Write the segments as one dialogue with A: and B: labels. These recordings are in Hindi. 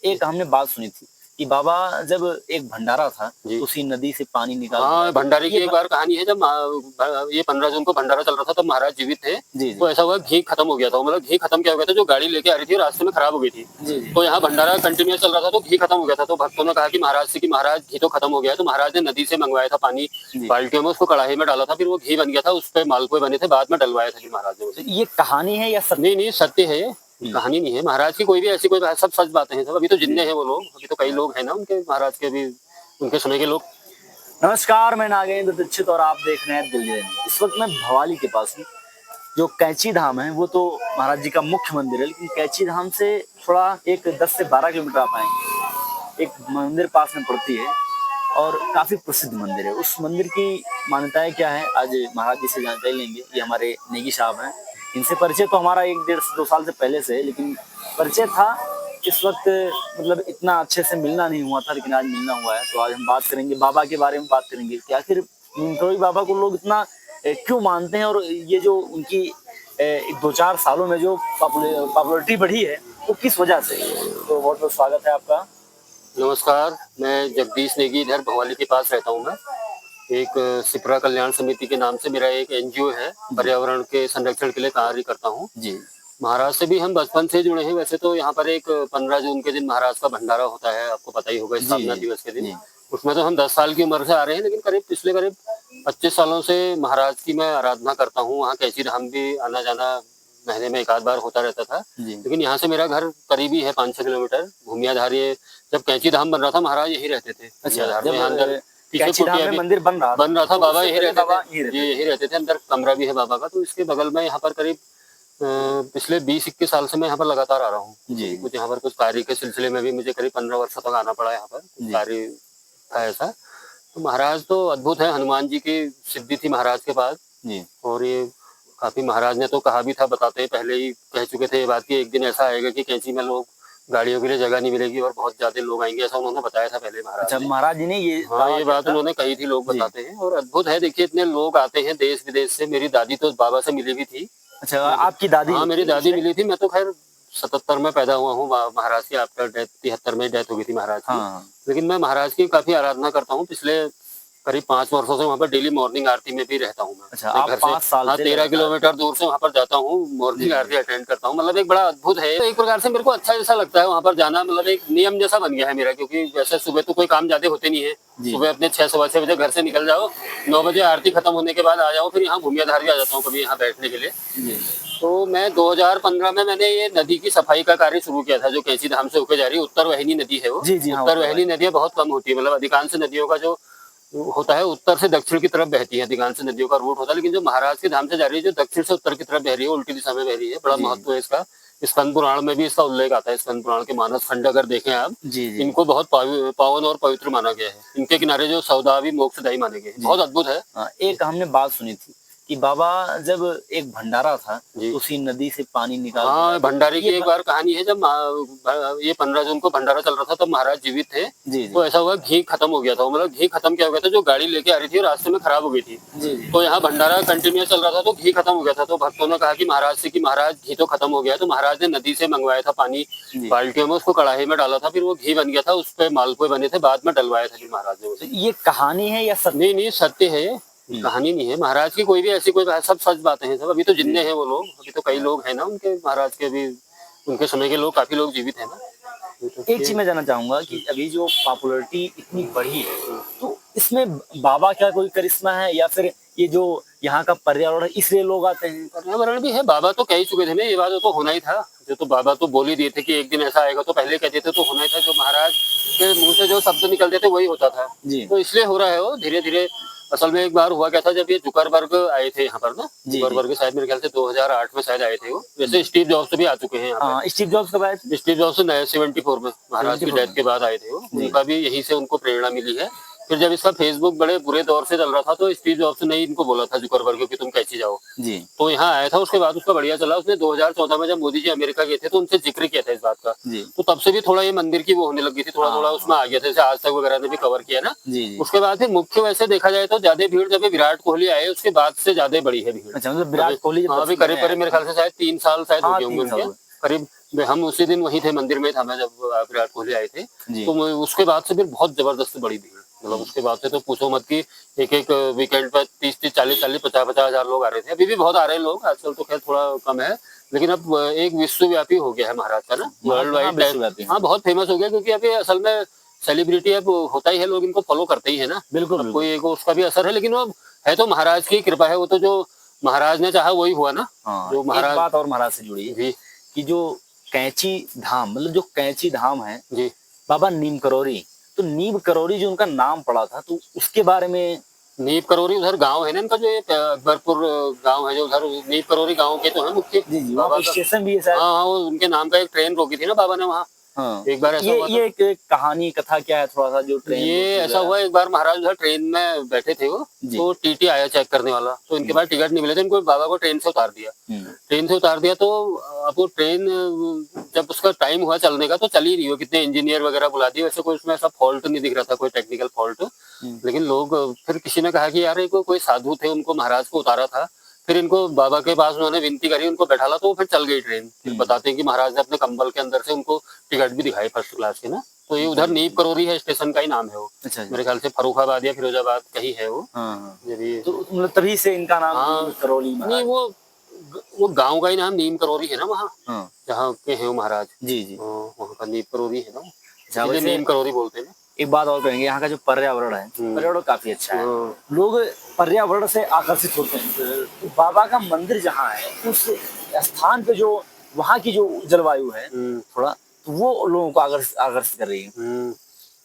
A: एक हमने बात सुनी थी कि बाबा जब एक भंडारा था
B: जी।
A: तो उसी नदी से पानी निकाल
B: हाँ, भंडारे की
A: ये
B: एक बार कहानी है। जब ये 15 जून को भंडारा चल रहा था, तब महाराज जीवित थे।
A: जी,
B: तो
A: जी।
B: ऐसा हुआ, घी खत्म हो गया था। मतलब घी खत्म क्या हो गया था, जो गाड़ी लेके आ रही थी रास्ते में खराब हो गई थी।
A: जी, जी।
B: तो यहाँ भंडारा कंटिन्यू चल रहा था, तो घी खत्म हो गया था। तो भक्तों ने कहा कि महाराज से कि महाराज घी तो खत्म हो गया है। तो महाराज ने नदी से मंगवाया था पानी,
A: जी।
B: बाल्टियों में, उसको कढ़ाई में डाला था, फिर वो घी बन गया था। उस पे मालपुए बने थे, बाद में डलवाया था जी महाराज ने
A: तो
B: उसे।
A: ये कहानी है या सत्य?
B: नहीं नहीं, सत्य है ये, कहानी नहीं है। महाराज की कोई भी ऐसी कोई सब सच बातें हैं सब। अभी तो जिंदे हैं वो लोग, अभी तो कई लोग हैं ना उनके, महाराज के भी उनके समय के लोग।
A: नमस्कार, मैं नागेंद्र दीक्षित और आप देख रहे हैं दिल्ली रंग। इस वक्त मैं भवाली के पास हूँ। जो कैंची धाम है वो तो महाराज जी का मुख्य मंदिर है, लेकिन कैंची धाम से थोड़ा एक 10 से 12 किलोमीटर आप आएंगे, एक मंदिर पास में पड़ती है और काफी प्रसिद्ध मंदिर है। उस मंदिर की मान्यताएं क्या है, आज महाराज जी से जानकारी लेंगे। ये हमारे नेगी साहब हैं। इनसे परिचय तो हमारा 1-1.5-2 साल से पहले से है, लेकिन परिचय था इस वक्त मतलब इतना अच्छे से मिलना नहीं हुआ था, लेकिन आज मिलना हुआ है। तो आज हम बात करेंगे बाबा के बारे में, बात करेंगे कि आखिर निमतोई बाबा को लोग इतना क्यों मानते हैं और ये जो उनकी 2-4 सालों में जो पॉपुलरिटी बढ़ी है वो किस वजह से। तो बहुत बहुत स्वागत है आपका।
B: नमस्कार, मैं जगदीश नेगी, इधर भवाली के पास रहता हूँ मैं। एक सिपरा कल्याण समिति के नाम से मेरा एक एनजीओ है, पर्यावरण के संरक्षण के लिए कार्य करता हूँ
A: जी।
B: महाराज से भी हम बचपन से जुड़े हैं। वैसे तो यहाँ पर एक 15 जून के दिन महाराज का भंडारा होता है, आपको पता ही होगा, स्थापना दिवस के दिन। उसमें तो हम 10 साल की उम्र से आ रहे हैं, लेकिन पिछले करीब 25 सालों से महाराज की मैं आराधना करता हूँ। वहाँ कैंची धाम भी आना जाना महीने में 1 आध बार होता रहता था। लेकिन यहाँ से मेरा घर करीबी है, 5-6 किलोमीटर। भूमियाधार, ये जब कैंची धाम बन रहा था, महाराज यहीं रहते थे। अंदर पीछे
A: मंदिर बन रहा
B: था, बाबा यही रहते थे, यही रहते थे। अंदर कमरा भी है बाबा का। तो इसके बगल में यहाँ पर करीब पिछले 20-21 साल से मैं यहाँ पर लगातार आ रहा हूँ। कुछ यहाँ पर कुछ कार्य के सिलसिले में भी मुझे करीब 15 वर्षों तक आना पड़ा यहाँ पर, कार्य था ऐसा। तो महाराज तो अद्भुत है। हनुमान जी की सिद्धि थी महाराज के पास। और ये काफी, महाराज ने तो कहा भी था, बताते पहले ही कह चुके थे ये बात कि एक दिन ऐसा आएगा कि कैंची में लोग गाड़ियों के लिए जगह नहीं मिलेगी और बहुत ज्यादा लोग आएंगे, ऐसा उन्होंने बताया था पहले महाराज।
A: अच्छा, महाराज जी ने ये
B: ये बात उन्होंने कही थी, लोग बताते हैं। और अद्भुत है, देखिए इतने लोग आते हैं देश विदेश से। मेरी दादी तो बाबा से मिली भी थी।
A: अच्छा, आपकी दादी?
B: हाँ, मेरी दादी मिली थी। मैं तो खैर 77 में पैदा हुआ हूँ। महाराज की आफ्टर डेथ 73 में डेथ हो गई थी महाराज की। लेकिन मैं महाराज की काफी आराधना करता हूँ। पिछले करीब 5 वर्षों से वहाँ पर डेली मॉर्निंग आरती में भी रहता हूँ मैं।
A: अच्छा, आप 5 साल से?
B: 13 किलोमीटर दूर से वहाँ पर जाता हूँ, मॉर्निंग आरती अटेंड करता हूँ। मतलब एक बड़ा अद्भुत है, एक प्रकार से मेरे को अच्छा जैसा लगता है वहाँ पर जाना। मतलब एक नियम जैसा बन गया है मेरा, क्योंकि वैसे सुबह तो कोई काम ज्यादा होते नहीं है। सुबह अपने 6-6:15 बजे घर से निकल जाओ, 9 बजे आरती खत्म होने के बाद आ जाओ, फिर यहाँ भूमियाधार भी आ जाता हूँ कभी यहाँ बैठने के लिए। तो मैं 2015 में मैंने ये नदी की सफाई का कार्य शुरू किया था, जो कैंची धाम से होकर जा रही है। उत्तर वाहिनी नदी है वो। उत्तर वाहिनी नदियाँ बहुत कम होती है। मतलब अधिकांश नदियों का जो होता है उत्तर से दक्षिण की तरफ बहती है, अधिकांश नदियों का रूट होता है। लेकिन जो महाराज के धाम से जा रही है, जो दक्षिण से उत्तर की तरफ बह रही है, उल्टी दिशा में बह रही है। बड़ा महत्व है इसका। स्कंद पुराण में भी इसका उल्लेख आता है। स्कंद पुराण के मानस खंड अगर देखें आप, इनको बहुत पावन और पवित्र माना गया है। इनके किनारे जो सौदा भी मोक्षदायी माने गए हैं। बहुत अद्भुत है।
A: एक हमने बात सुनी थी कि बाबा जब एक भंडारा था तो उसी नदी से पानी निकाल।
B: हाँ, भंडारे की एक बार कहानी है। जब ये 15 जून को भंडारा चल रहा था, तब महाराज जीवित थे। तो ऐसा हुआ, घी खत्म हो गया था। मतलब घी खत्म क्या हो गया था, जो गाड़ी लेके आ रही थी रास्ते में खराब हो गई थी। तो यहाँ भंडारा कंटिन्यू चल रहा था, तो घी खत्म हो गया था। तो भक्तों ने कहा कि महाराज से कि महाराज घी तो खत्म हो गया है। तो महाराज ने नदी से मंगवाया था पानी, बाल्टियों में, उसको कढ़ाई में डाला था, फिर वो घी बन गया था। उस पे मालपुए बने थे, बाद में डलवाया था महाराज ने उसे।
A: ये कहानी है या सत्य?
B: नहीं नहीं, सत्य है, कहानी नहीं है। महाराज की कोई भी ऐसी कोई सब सच बातें हैं सब। अभी तो जिंदे हैं वो लोग, अभी तो कई लोग हैं ना उनके, महाराज के भी उनके समय के लोग, काफी लोग जीवित हैं ना।
A: एक चीज मैं जानना चाहूंगा कि अभी जो पॉपुलरिटी इतनी बढ़ी है, तो इसमें बाबा का कोई करिश्मा है या फिर ये जो यहाँ का पर्यावरण है इसलिए लोग आते हैं?
B: पर्यावरण भी है। बाबा तो कह ही चुके थे ना, ये बात तो होना ही था। जो तो बाबा तो बोल ही दिए थे कि एक दिन ऐसा आएगा, तो पहले कहते थे तो होना ही था। जो महाराज के मुंह से जो शब्द निकलते थे वही होता था। तो इसलिए हो रहा है वो धीरे धीरे। असल में एक बार हुआ क्या था, जब ये जुकरबर्ग आए थे यहाँ पर ना, जुकरबर्ग शायद मेरे ख्याल से 2008 में शायद आए थे वो। वैसे स्टीव जॉब्स भी आ चुके हैं यहाँ पे।
A: स्टीव जॉब्स कब आए थे?
B: स्टीव जॉब्स 74 में महाराज की डेथ के बाद आए थे वो। उनका भी यहीं से उनको प्रेरणा मिली है। फिर जब इसका फेसबुक बड़े बुरे दौर से चल रहा था, तो स्टीव जॉब्स ने इनको बोला था जुकरबर्ग कि तुम कैंची जाओ। तो यहाँ आया था, उसके बाद उसका बढ़िया चला। उसने 2014 में जब मोदी जी अमेरिका गए थे, तो उनसे जिक्र किया था इस बात का। तो तब से भी थोड़ा ये मंदिर की वो होने लगी थी, थोड़ा थोड़ा उसमें आ गया था। जैसे आज तक वगैरह ने भी कवर किया ना। उसके बाद फिर मुख्य वैसे देखा जाए तो ज्यादा भीड़ जब विराट कोहली आए, उसके बाद से ज्यादा बड़ी है भीड़।
A: अच्छा, मतलब विराट कोहली
B: अभी करीब मेरे ख्याल से शायद 3 साल शायद हो गए होंगे उनके। करीब हम उसी दिन वहीं थे, मंदिर में था मैं जब विराट कोहली आए थे।
A: जी।
B: तो उसके बाद से फिर बहुत जबरदस्त बड़ी भीड़, मतलब उसके बाद से तो पूछो मत कि एक एक वीकेंड पर 30-30, 40-40, 50-50 हजार लोग आ रहे थे। अभी भी बहुत आ रहे हैं लोग, आजकल तो खैर थोड़ा कम है, लेकिन अब एक विश्वव्यापी हो गया है महाराज का ना, वर्ल्ड वाइड।
A: विश्वव्यापी।
B: हाँ, बहुत फेमस हो गया, क्योंकि अभी असल में सेलिब्रिटी अब होता ही है, लोग इनको फॉलो करते ही है ना।
A: बिल्कुल,
B: अब
A: बिल्कुल।
B: कोई एक उसका भी असर है, लेकिन वो है तो महाराज की कृपा है, वो तो जो महाराज ने चाहा वही हुआ ना।
A: हाँ,
B: जो
A: एक
B: महाराज
A: बात और महाराज से जुड़ी है
B: जी
A: कि जो कैंची धाम, मतलब जो कैंची धाम है
B: जी
A: बाबा नीम करोरी, तो नीम करोरी जो उनका नाम पड़ा था, तो उसके बारे में।
B: नीप करोरी उधर गांव है ना इनका, जो ये अकबरपुर गांव है जो उधर, नीप करोरी गांव के तो है मुख्य
A: जी जी, वहाँ
B: बाबा
A: पे
B: का।
A: स्टेशन भी है शायद।
B: हाँ हाँ, वो उनके नाम का एक ट्रेन रोकी थी ना बाबा ने वहाँ।
A: हाँ,
B: एक बार ऐसा
A: ये
B: हुआ था।
A: ये एक कहानी कथा क्या है, थोड़ा सा जो ट्रेन
B: ये ऐसा हुआ, एक बार महाराज उधर ट्रेन में बैठे थे वो,
A: जी।
B: तो टीटी आया चेक करने वाला, तो इनके पास टिकट नहीं मिले थे, इनको बाबा को ट्रेन से उतार दिया। ट्रेन से उतार दिया तो अब वो ट्रेन जब उसका टाइम हुआ चलने का तो चल ही रही हो, कितने इंजीनियर वगैरह बुला दिए, वैसे कोई उसमें ऐसा फॉल्ट नहीं दिख रहा था, कोई टेक्निकल फॉल्ट। लेकिन लोग, फिर किसी ने कहा कि यार ये कोई साधु थे, उनको महाराज को उतारा था, फिर इनको बाबा के पास उन्होंने विनती करी, उनको बैठाला, तो वो फिर चल गई ट्रेन। फिर बताते हैं कि महाराज ने अपने कंबल के अंदर से उनको टिकट भी दिखाई फर्स्ट क्लास के ना। तो ये उधर नीप करोरी है, स्टेशन का ही नाम है वो।
A: अच्छा।
B: मेरे ख्याल से फर्रुखाबाद या फिरोजाबाद कहीं है वो।
A: हाँ,
B: ये भी
A: तो मतलब तभी से इनका नाम
B: हाँ,
A: नीम करोली
B: नहीं
A: महाराज।
B: वो गांव का ही नाम नीम करोरी है ना वहाँ,
A: हाँ,
B: जहाँ के हैं वो महाराज।
A: जी जी।
B: वहाँ का नीम करोरी है ना,
A: अच्छा,
B: इसलिए
A: वैसे
B: नीम करोरी बोलते हैं ना।
A: एक बात और कहेंगे, यहाँ का जो पर्यावरण है, पर्यावरण काफी अच्छा है। लोग पर्यावरण से आकर्षित होते हैं। तो बाबा का मंदिर जहाँ है, उस स्थान पे जो वहाँ की जो जलवायु है थोड़ा, तो वो लोगों को आकर्षित कर रही है।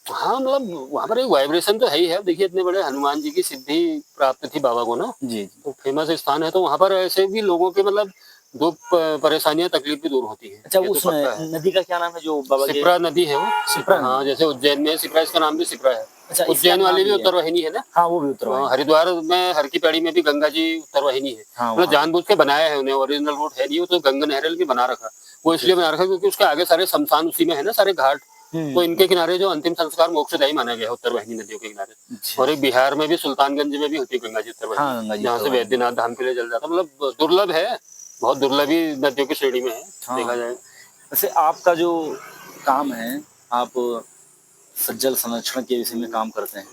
B: हाँ, मतलब वहाँ पर एक वाइब्रेशन तो है ही है। देखिए, इतने बड़े हनुमान जी की सिद्धि प्राप्त थी बाबा को ना,
A: जी।
B: तो फेमस स्थान है, तो वहाँ पर ऐसे भी लोगों के मतलब दुख परेशानियां तकलीफ भी दूर होती है।
A: अच्छा,
B: ये तो
A: उस
B: पक्का है।
A: नदी का क्या नाम है जो बाबा के?
B: सिप्रा नदी है वो।
A: सिप्रा नदी।
B: हाँ, जैसे उज्जैन में सिप्रा, इसका नाम भी सिप्रा है।
A: अच्छा,
B: उज्जैन वाली भी उत्तरवाहिनी है ना।
A: हाँ, वो भी उत्तरवाहिनी।
B: हरिद्वार में हर की पैड़ी में भी गंगा जी उत्तरवाहिनी है।
A: हाँ,
B: मतलब जानबूझ के बनाया है उन्हें, ओरिजिनल रूट है नहीं वो, तो गंगा नहर की बना रखा। वो इसलिए बना रखा क्योंकि उसके आगे सारे शमशान उसी में है ना, सारे घाट। तो इनके किनारे जो अंतिम संस्कार मोक्षदायी माना गया है उत्तरवाहिनी नदियों के किनारे। और एक बिहार में भी सुल्तानगंज में भी होती है गंगा जी उत्तरवाहिनी, जहाँ से वैद्यनाथ धाम के लिए जल जाता। मतलब दुर्लभ है, बहुत दुर्लभ ही नदियों की श्रेणी में है। देखा जाए
A: वैसे आपका जो काम है, आप जल संरक्षण के विषय में काम करते हैं,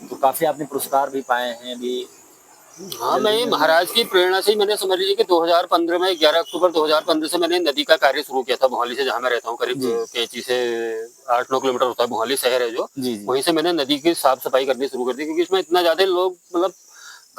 A: तो काफी आपने पुरस्कार भी पाए हैं अभी।
B: हाँ, मैं ये महाराज की प्रेरणा से ही मैंने, समझ लीजिए कि 2015 में 11 अक्टूबर 2015 से मैंने नदी का कार्य शुरू किया था। मोहाली से, जहाँ मैं रहता हूँ, करीब कैंची से 8-9 किलोमीटर होता है, मोहाली शहर है जो, वहीं से मैंने नदी की साफ सफाई करनी शुरू कर दी, क्योंकि इसमें इतना ज्यादा लोग, मतलब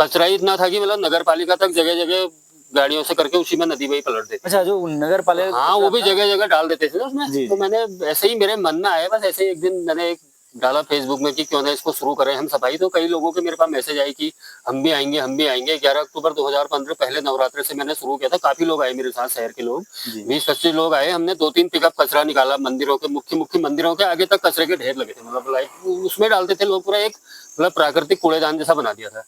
B: कचरा ही इतना था कि मतलब नगर पालिका तक जगह जगह गाड़ियों से करके उसी में नदी में ही पलट देते।
A: अच्छा, जो नगर पालिका,
B: हाँ, वो भी जगह जगह डाल देते थे ना उसमें। तो मैंने ऐसे ही मेरे मन में आया, बस ऐसे ही एक दिन मैंने एक डाला फेसबुक में कि क्यों ना इसको शुरू करें हम सफाई। तो कई लोगों के मेरे पास मैसेज आई कि हम भी आएंगे, हम भी आएंगे। 11 अक्टूबर 2015 पहले नवरात्र से मैंने शुरू किया था। काफी लोग आए मेरे साथ, शहर के लोग 20-25 लोग आए। हमने 2-3 पिकअप कचरा निकाला, मंदिरों के मुख्य मंदिरों के आगे तक कचरे के ढेर लगे थे, मतलब लाइक उसमें डालते थे लोग, पूरा एक मतलब प्राकृतिक कूड़ेदान जैसा बना दिया था।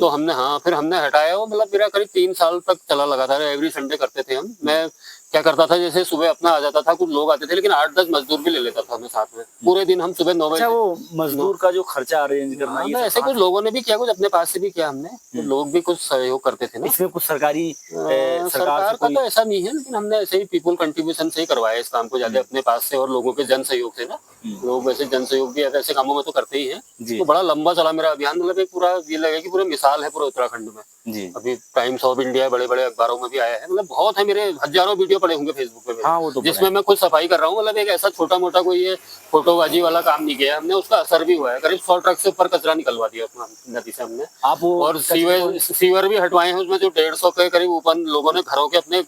B: तो हमने, हाँ, फिर हमने हटाया वो। मतलब मेरा करीब 3 साल तक चला लगातार, एवरी संडे करते थे हम। मैं क्या करता था, जैसे सुबह अपना आ जाता था, कुछ लोग आते थे, लेकिन 8-10 मजदूर भी ले लेता था मैं साथ में। पूरे दिन हम सुबह 9 बजे।
A: अच्छा, वो मजदूर का जो खर्चा अरेंज करना, ये
B: ऐसे कुछ लोगों ने भी किया, कुछ अपने पास से भी किया हमने, तो लोग भी कुछ सहयोग करते थे ना।
A: इसमें कुछ सरकारी
B: सरकार का तो ऐसा नहीं है, लेकिन हमने ऐसे ही पीपल कंट्रीब्यूशन से ही करवाया इस काम को, ज्यादा अपने पास से और लोगों के जन सहयोग से ना। लोग वैसे जन सहयोग भी ऐसे कामों में तो करते ही हैं। तो बड़ा लंबा चला मेरा अभियान, मतलब एक पूरा ये लगे कि पूरा मिसाल है पूरे उत्तराखंड में। अभी टाइम्स ऑफ इंडिया बड़े बड़े अखबारों में भी आया है। मतलब बहुत है, मेरे हजारों वीडियो पड़े होंगे फेसबुक पे। हाँ, वो तो जिसमें मैं खुद सफाई कर रहा हूँ। मतलब एक ऐसा छोटा मोटा कोई ये फोटोबाजी वाला काम नहीं किया हमने, उसका असर भी हुआ है। करीब 100 ट्रक से ऊपर कचरा निकलवा दिया उसमें नदी से हमने। और सीवर भी हटवाए हैं उसमें, जो 150 के करीब ऊपर लोगों ने घरों के अपने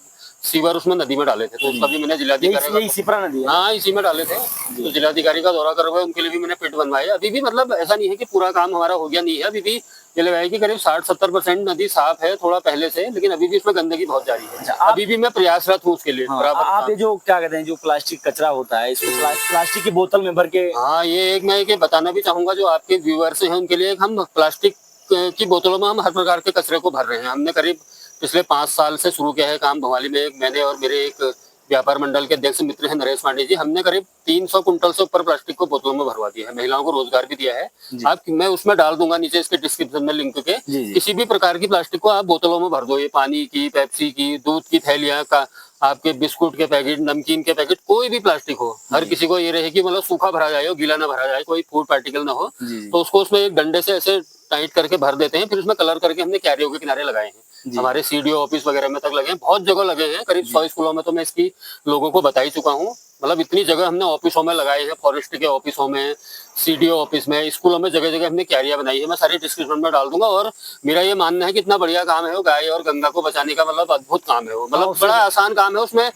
B: सीवर उसमें नदी में डाले थे। तो उसका भी मैंने जिलाधिकारी, हाँ, इसी में डाले थे। तो जिलाधिकारी का दौरा करवाए, उनके लिए भी मैंने पिट बनवाए। अभी भी मतलब ऐसा नहीं है कि पूरा काम हमारा हो गया नहीं है, अभी भी ये लगा है कि करीब 60-70% नदी साफ है थोड़ा पहले से, लेकिन अभी भी उसमें गंदगी बहुत जारी है। अभी भी मैं प्रयासरत हूँ उसके लिए।
A: आप ये जो क्या कहते हैं, जो प्लास्टिक कचरा होता है, इसको प्लास्टिक की बोतल में भर के,
B: हाँ, ये एक मैं ये बताना भी चाहूंगा जो आपके व्यूअर्स हैं उनके लिए, हम प्लास्टिक की बोतलों में हम हर प्रकार के कचरे को भर रहे हैं। हमने करीब पिछले 5 साल से शुरू किया है काम भवाली में। मैंने और मेरे एक व्यापार मंडल के अध्यक्ष मित्र हैं नरेश पांडे जी, हमने करीब 300 कुंटल से ऊपर प्लास्टिक को बोतलों में भरवा दिया है। महिलाओं को रोजगार भी दिया है। आप, मैं उसमें डाल दूंगा नीचे इसके डिस्क्रिप्शन में लिंक के, किसी भी प्रकार की प्लास्टिक को आप बोतलों में भर दो। ये पानी की, पेप्सी की, दूध की थैलियां का, आपके बिस्कुट के पैकेट, नमकीन के पैकेट, कोई भी प्लास्टिक हो, हर किसी को ये रहे कि मतलब सूखा भरा जाए, हो गीला ना भरा जाए, कोई फूड पार्टिकल ना हो।
A: जी।
B: तो उसको उसमें एक डंडे से ऐसे टाइट करके भर देते हैं, फिर उसमें कलर करके हमने क्यारियों के किनारे लगाए हैं।
A: जी।
B: हमारे सीडीओ ऑफिस वगैरह में तक लगे हैं, बहुत जगह लगे हैं, करीब 100 स्कूलों में तो मैं इसकी लोगों को बता ही चुका हूँ। मतलब इतनी जगह हमने ऑफिसों में लगाए हैं, फॉरेस्ट के ऑफिसों में, सीडीओ ऑफिस में, स्कूलों में, जगह जगह हमने क्यारियां बनाई है। मैं सारी डिस्क्रिप्शन में डाल दूंगा। और मेरा ये मानना है कि इतना बढ़िया काम है वो, गाय और गंगा को बचाने का, मतलब अद्भुत काम है वो, मतलब बड़ा आसान काम है। उसमें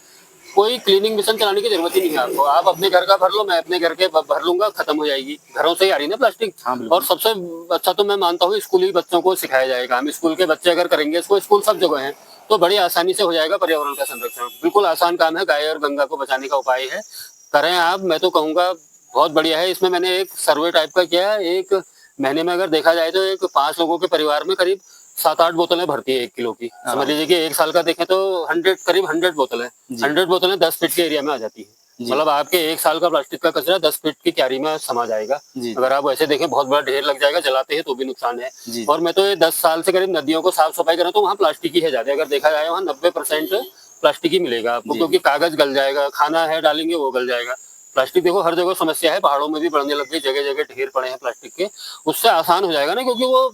B: कोई क्लीनिंग मिशन चलाने की जरूरत ही नहीं है आपको। आप अपने घर का भर लो, मैं अपने घर के भर लूंगा, खत्म हो जाएगी। घरों से ही आ रही है ना प्लास्टिक।
A: हाँ, बिल्कुल।
B: और सबसे अच्छा तो मैं मानता हूँ स्कूली बच्चों को सिखाया जाएगा। हम स्कूल के बच्चे अगर करेंगे इसको, स्कूल सब जगह है, तो बड़ी आसानी से हो जाएगा पर्यावरण का संरक्षण। बिल्कुल आसान काम है, गाय और गंगा को बचाने का उपाय है, करें आप। मैं तो कहूँगा बहुत बढ़िया है। इसमें मैंने एक सर्वे टाइप का किया है। एक महीने में अगर देखा जाए तो एक 5 लोगों के परिवार में करीब 7-8 बोतलें भरती है 1 किलो की। समझ लीजिए कि 1 साल का देखें तो 100 बोतलें, 100 बोतलें 10 फीट के एरिया में आ जाती है। मतलब आपके 1 साल का प्लास्टिक का कचरा 10 फीट की क्यारी में समा जाएगा।
A: जी।
B: अगर आप वैसे देखें बहुत बड़ा ढेर लग जाएगा, जलाते हैं तो भी नुकसान है।
A: जी।
B: और मैं तो ये 10 साल से करीब नदियों को साफ सफाई करें तो वहाँ प्लास्टिक ही है ज्यादा। अगर देखा जाए वहाँ 90% प्लास्टिक ही मिलेगा आपको, क्योंकि कागज गल जाएगा, खाना है डालेंगे वो गल जाएगा। प्लास्टिक देखो हर जगह समस्या है, पहाड़ों में भी बढ़ने लग गई, जगह जगह ढेर पड़े हैं प्लास्टिक के। उससे आसान हो जाएगा ना, क्योंकि वो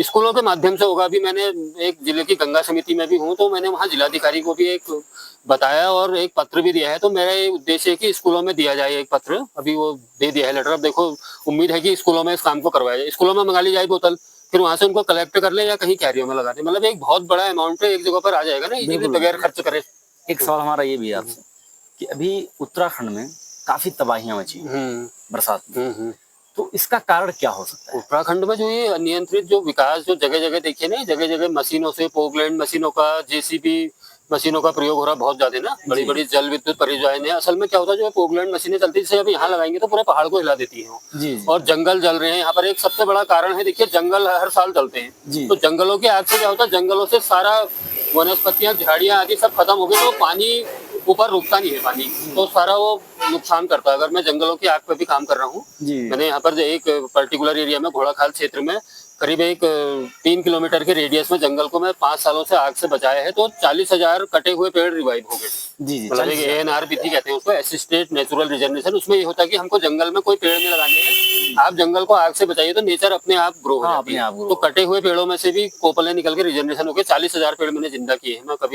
B: स्कूलों के माध्यम से होगा। अभी मैंने एक जिले की गंगा समिति में भी हूँ, तो मैंने वहाँ जिलाधिकारी को भी एक बताया और एक पत्र भी दिया है। तो मेरा ये उद्देश्य है कि स्कूलों में दिया जाए एक पत्र। अभी वो दे दिया है लेटर। अब देखो उम्मीद है कि स्कूलों में इस काम को करवाया जाए। स्कूलों में मंगा ली जाए बोतल, फिर वहां से उनको कलेक्ट कर ले या कहीं कैरियर में लगा दे। मतलब एक बहुत बड़ा अमाउंट एक जगह पर आ जाएगा ना, इजीली, बगैर खर्च करे।
A: एक सवाल हमारा ये भी है आपसे कि अभी उत्तराखंड में काफी तबाहियां मची बरसात में, तो इसका कारण क्या हो सकता है?
B: उत्तराखंड में जो ये अनियंत्रित जो विकास जो जगह जगह देखिए ना, जगह जगह मशीनों से, पोकलैंड मशीनों का, जेसीबी मशीनों का प्रयोग हो रहा है बहुत ज्यादा ना। बड़ी बड़ी जल विद्युत परियोजनाएं। असल में क्या होता है, जो पोकलैंड मशीनें चलती है, जैसे अभी यहाँ लगाएंगे तो पूरे पहाड़ को हिला देती है वो।
A: जी।
B: और जंगल जल रहे हैं यहाँ पर। एक सबसे बड़ा कारण है, देखिए जंगल हर साल जलते हैं, तो जंगलों की आग से क्या होता है, जंगलों से सारा वनस्पतियां, झाड़ियां आदि सब खत्म हो गई, तो पानी ऊपर रुकता नहीं है पानी, तो सारा वो नुकसान करता है। अगर मैं जंगलों की आग पे भी काम कर रहा हूँ, मैंने यहाँ पर एक पर्टिकुलर एरिया में, घोड़ाखाल क्षेत्र में, करीब एक 3 किलोमीटर के रेडियस में जंगल को मैं 5 सालों से आग से बचाया है। तो 40,000 कटे हुए पेड़ रिवाइव हो गए। मतलब एक ANR विधि कहते हैं उसको, असिस्टेड नेचुरल रिजनरेशन। उसमें ये होता है कि हमको जंगल में कोई पेड़ नहीं लगाने हैं, आप जंगल को आग से बचाइए तो नेचर अपने आप ग्रो हो जाती है। तो कटे हुए पेड़ों में से भी कोपलें निकल के रिजनरेशन हो गए। 40,000 पेड़ मैंने जिंदा किए हैं। मैं कभी